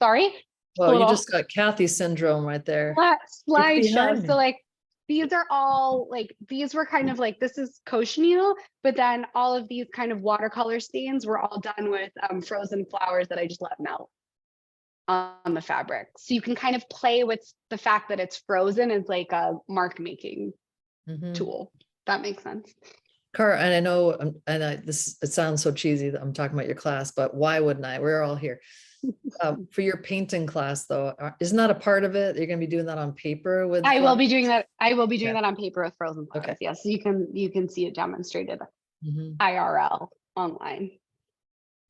Sorry. Well, you just got Kathy syndrome right there. Slideshow. So like, these are all like, these were kind of like, this is cochineal, but then all of these kind of watercolor stains were all done with frozen flowers that I just let melt on the fabric. So you can kind of play with the fact that it's frozen as like a mark making tool. That makes sense. Cara, and I know, it sounds so cheesy that I'm talking about your class, but why wouldn't I? We're all here. For your painting class though, isn't that a part of it? You're going to be doing that on paper with? I will be doing that. I will be doing that on paper with frozen flowers. Okay. Yes, you can see it demonstrated IRL online.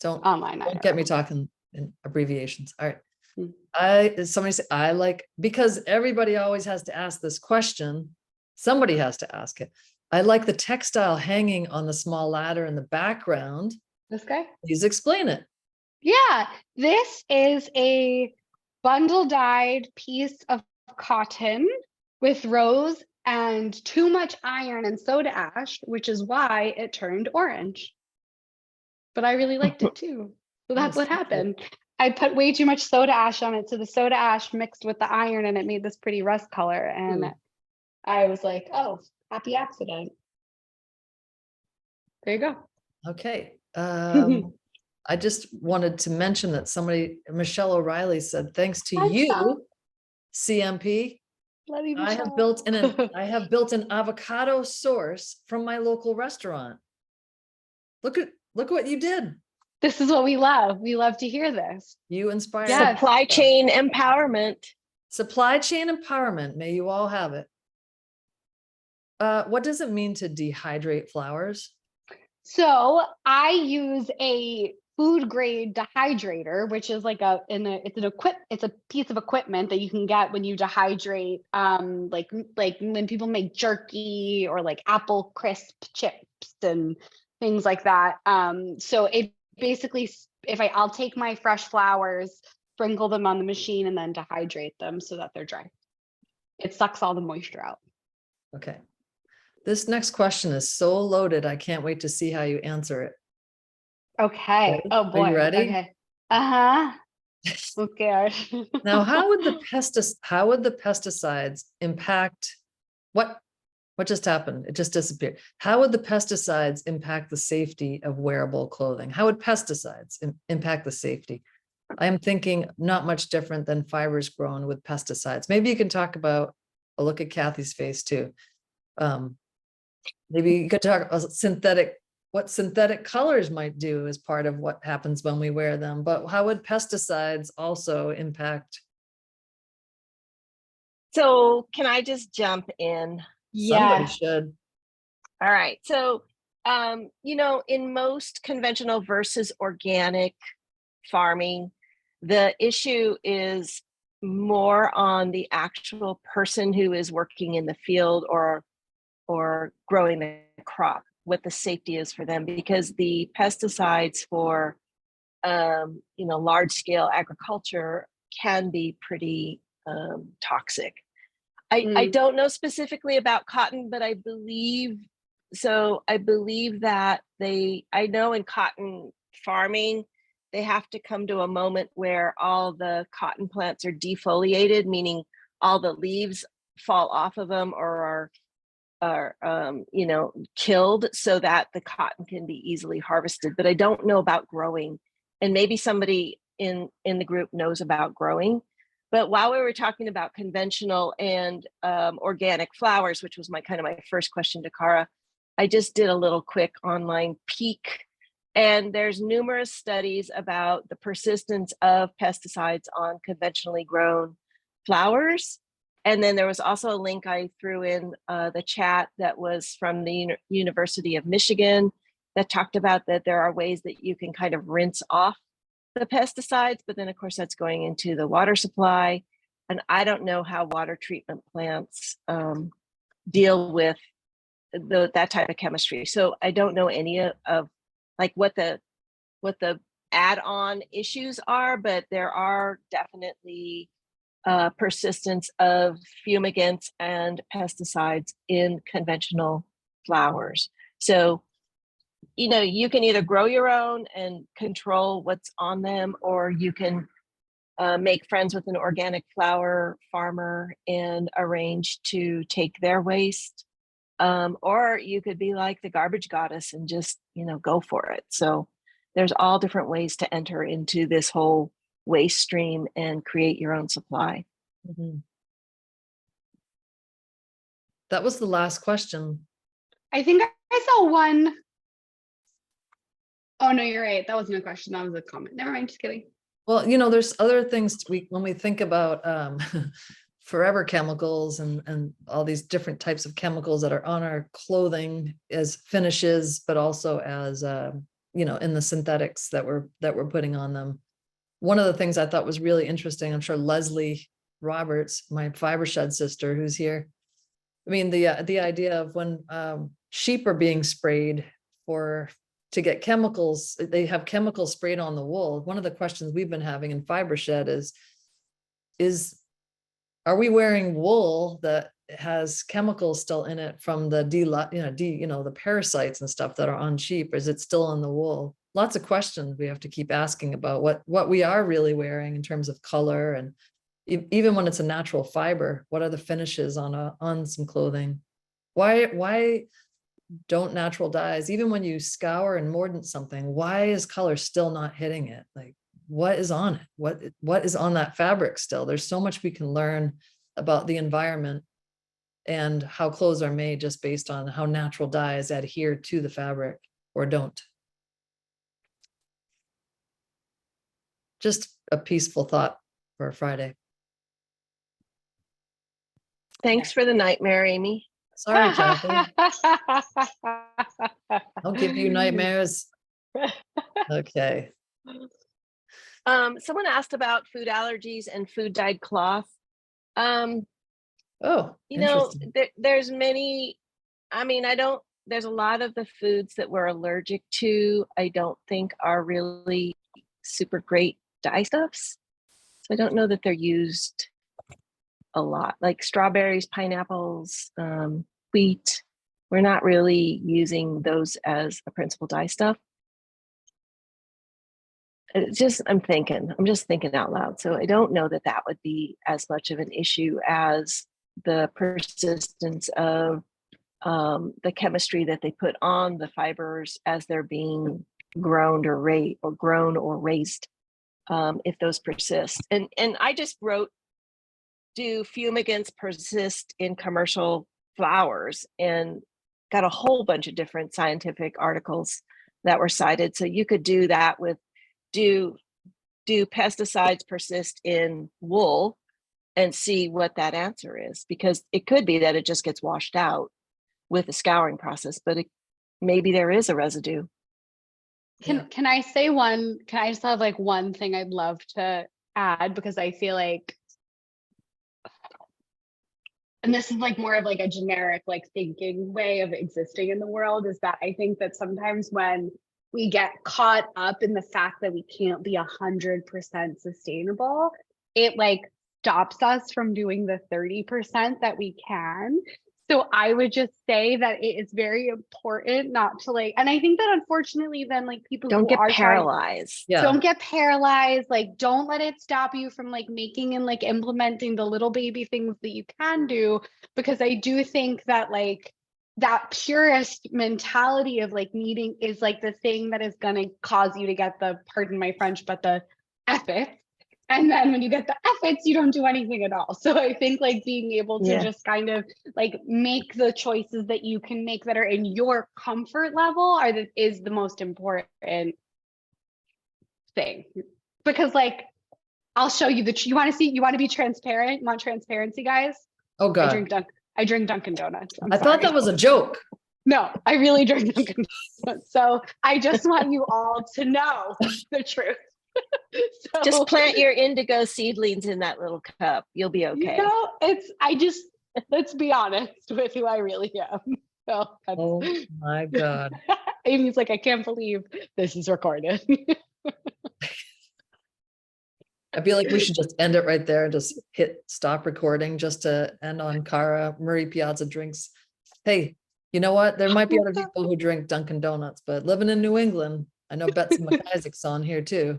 Don't IRL. get me talking in abbreviations. All right. Somebody said, I like, because everybody always has to ask this question. Somebody has to ask it. I like the textile hanging on the small ladder in the background. This guy? Please explain it. Yeah, this is a bundle dyed piece of cotton with rose and too much iron and soda ash, which is why it turned orange. But I really liked it too. So that's what happened. I put way too much soda ash on it. So the soda ash mixed with the iron and it made this pretty rust color. And I was like, oh, happy accident. There you go. Okay. I just wanted to mention that Michelle O'Reilly said, thanks to you, CMP, I have built an avocado sauce from my local restaurant. Look what you did. This is what we love. We love to hear this. You inspired. Yes. Supply chain empowerment. Supply chain empowerment. May you all have it. What does it mean to dehydrate flowers? So I use a food grade dehydrator, which is like it's a piece of equipment that you can get when you dehydrate, like when people make jerky or like apple crisp chips and things like that. So it basically, I'll take my fresh flowers, sprinkle them on the machine, and then dehydrate them so that they're dry. It sucks all the moisture out. Okay. This next question is so loaded. I can't wait to see how you answer it. Okay. Okay, Oh are boy. you ready? Okay. Uh-huh. Okay. Now, how would the pesticides impact what just happened? It just disappeared. How would the pesticides impact the safety of wearable clothing? How would pesticides impact the safety? I am thinking not much different than fibers grown with pesticides. Maybe you can talk about, I'll look at Kathy's face too. Maybe you could talk about what synthetic colors might do as part of what happens when we wear them, but how would pesticides also impact? So can I just jump in? Somebody Yeah. should. All right. So, in most conventional versus organic farming, the issue is more on the actual person who is working in the field or growing the crop, what the safety is for them, because the pesticides for large scale agriculture can be pretty toxic. I don't know specifically about cotton, but I believe that I know in cotton farming, they have to come to a moment where all the cotton plants are defoliated, meaning all the leaves fall off of them or are killed so that the cotton can be easily harvested. But I don't know about growing, and maybe somebody in the group knows about growing. But while we were talking about conventional and organic flowers, which was my first question to Cara, I just did a little quick online peek, and there's numerous studies about the persistence of pesticides on conventionally grown flowers. And then there was also a link I threw in the chat that was from the University of Michigan that talked about that there are ways that you can kind of rinse off the pesticides, but then of course that's going into the water supply. And I don't know how water treatment plants deal with that type of chemistry. So I don't know any of like what the add-on issues are, but there are definitely persistence of fumigants and pesticides in conventional flowers. So, you can either grow your own and control what's on them, or you can make friends with an organic flower farmer and arrange to take their waste. Or you could be like the garbage goddess and just, go for it. So there's all different ways to enter into this whole waste stream and create your own supply. Mhm. That was the last question. I think I saw one. Oh no, you're right. That wasn't a question. That was a comment. Never mind. Just kidding. Well, there's other things when we think about forever chemicals and all these different types of chemicals that are on our clothing as finishes, but also as in the synthetics that we're putting on them. One of the things I thought was really interesting, I'm sure Leslie Roberts, my fiber shed sister who's here. I mean, the idea of when sheep are being sprayed to get chemicals, they have chemicals sprayed on the wool. One of the questions we've been having in fiber shed is are we wearing wool that has chemicals still in it from the the parasites and stuff that are on sheep? Is it still on the wool? Lots of questions we have to keep asking about what we are really wearing in terms of color, and even when it's a natural fiber, what are the finishes on some clothing? Why don't natural dyes, even when you scour and mordant something, why is color still not hitting it? Like, what is on it? What is on that fabric still? There's so much we can learn about the environment and how clothes are made just based on how natural dyes adhere to the fabric or don't. Just a peaceful thought for a Friday. Thanks for the nightmare, Amy. Sorry, Kathy. I'll give you nightmares. Okay. Someone asked about food allergies and food dyed cloth. Oh, interesting. There's many, there's a lot of the foods that we're allergic to, I don't think are really super great dye stuffs. So I don't know that they're used a lot, like strawberries, pineapples, wheat. We're not really using those as a principal dye stuff. I'm just thinking out loud. So I don't know that that would be as much of an issue as the persistence of the chemistry that they put on the fibers as they're being grown or raised, if those persist. And I just wrote, do fumigants persist in commercial flowers, and got a whole bunch of different scientific articles that were cited. So you could do that with, do pesticides persist in wool, and see what that answer is, because it could be that it just gets washed out with the scouring process, but maybe there is a residue. Can I just have like one thing I'd love to add, because I feel like, and this is like more of like a generic like thinking way of existing in the world, is that I think that sometimes when we get caught up in the fact that we can't be 100% sustainable, it like stops us from doing the 30% that we can. So I would just say that it is very important not to like, and I think that unfortunately then like people Don't who get are paralyzed. Yeah. don't get paralyzed, like don't let it stop you from like making and like implementing the little baby things that you can do, because I do think that like that purist mentality of like needing is like the thing that is going to cause you to get the, pardon my French, but the efforts. And then when you get the efforts, you don't do anything at all. So I think like being able to just kind of like make the choices that you can make that are in your comfort level is the most important thing. Because like, I'll show you you want to be transparent? You want transparency, guys? Oh God. I drink Dunkin' Donuts. I thought that was a joke. No, I really drink Dunkin' Donuts. So I just want you all to know the truth. So, just plant your indigo seedlings in that little cup. You'll be okay. You know, let's be honest with who I really am. So Oh my God. Amy's like, I can't believe this is recorded. I feel like we should just end it right there and just hit stop recording just to end on Cara Marie Piazza drinks. Hey, you know what? There might be other people who drink Dunkin' Donuts, but living in New England, I know Betsy McIsaac's on here too.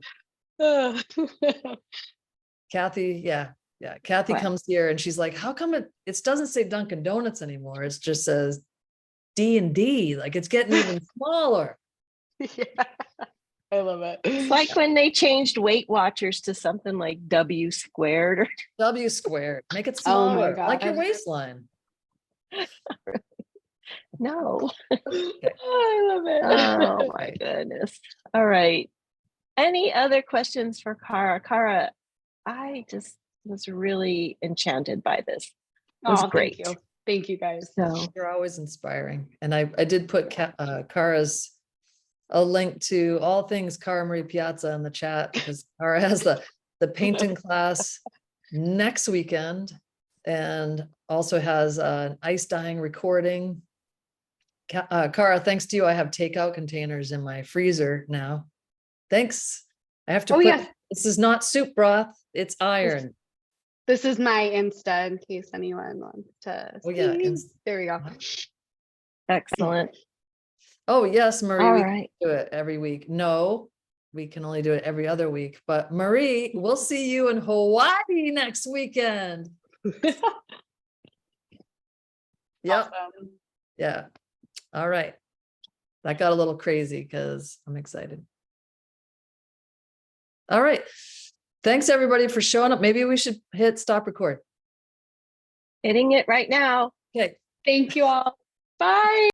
Kathy, Kathy comes here and she's like, how come it doesn't say Dunkin' Donuts anymore? It just says D&D, like it's getting even smaller. Yeah, I love it. It's like when they changed Weight Watchers to something like W squared or W squared, make it Oh my smaller, God. like your waistline. no. I love it. Oh my goodness. All right. Any other questions for Cara? Cara, I just was really enchanted by this. It was great. Thank you guys. So You're always inspiring. And I did put Cara's a link to all things Cara Marie Piazza in the chat, because Cara has the painting class next weekend and also has an ice dyeing recording. Cara, thanks to you, I have takeout containers in my freezer now. Thanks. I have to this is not soup broth, it's iron. This is my Insta in case anyone wants to see. Yeah. There we go. excellent. Oh yes, Marie, All we right. can do it every week. No, we can only do it every other week. But Marie, we'll see you in Hawaii next weekend. Yep. Awesome. Yeah. All right. That got a little crazy because I'm excited. All right. Thanks everybody for showing up. Maybe we should hit stop record. Hitting it right now. Okay. Thank you all. Bye.